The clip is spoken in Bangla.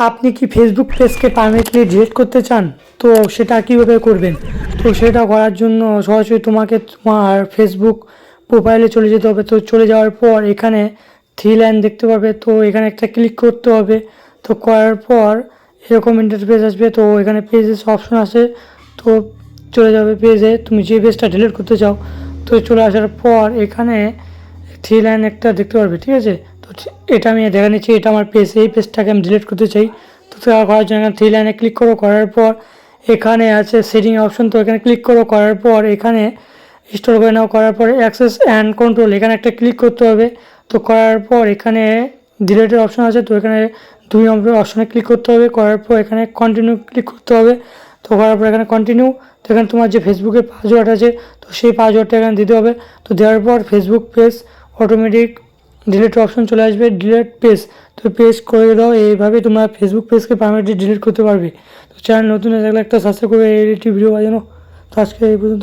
আপনি কি ফেসবুক পেজকে পার্মানেন্টলি ডিলিট করতে চান? তো সেটা কীভাবে করবেন? তো সেটা করার জন্য সরাসরি তোমাকে তোমার ফেসবুক প্রোফাইলে চলে যেতে হবে। তো চলে যাওয়ার পর এখানে থ্রি লাইন দেখতে পাবে, তো এখানে একটা ক্লিক করতে হবে। তো করার পর এরকম ইন্টারফেস আসবে। তো এখানে পেজেস অপশন আছে, তো চলে যাবে পেজে, তুমি যে পেজটা ডিলিট করতে চাও। তো চলে আসার পর এখানে থ্রি লাইন একটা দেখতে পারবে, ঠিক আছে? তো এটা আমি দেখা নিচ্ছি, এটা আমার পেজ, এই পেজটাকে আমি ডিলিট করতে চাই। তো সেটা করার জন্য এখানে থ্রি লাইনে ক্লিক করো, করার পর এখানে আছে সেটিং অপশন, তো এখানে ক্লিক করো, করার পর এখানে স্টোর করে নাও, করার পর অ্যাক্সেস অ্যান্ড কন্ট্রোল এখানে একটা ক্লিক করতে হবে। তো করার পর এখানে ডিলিটের অপশন আছে, তো এখানে 2 নম্বর অপশনে ক্লিক করতে হবে। করার পর এখানে কন্টিনিউ ক্লিক করতে হবে। তো করার পর এখানে কন্টিনিউ, তো এখানে তোমার যে ফেসবুকের পাসওয়ার্ড আছে, তো সেই পাসওয়ার্ডটা এখানে দিতে হবে। তো দেওয়ার পর Facebook page automatic delete option চলে আসবে, ডিলিট পেজ। তো পেজ করে দাও। এইভাবে তোমরা ফেসবুক পেজকে পার্মানেন্টলি ডিলিট করতে পারবে। তো চ্যানেল নতুন হয়ে থাকলে একটা সাবস্ক্রাইব করে এই ভিডিও বাজানো। তো আজকে এই পর্যন্ত।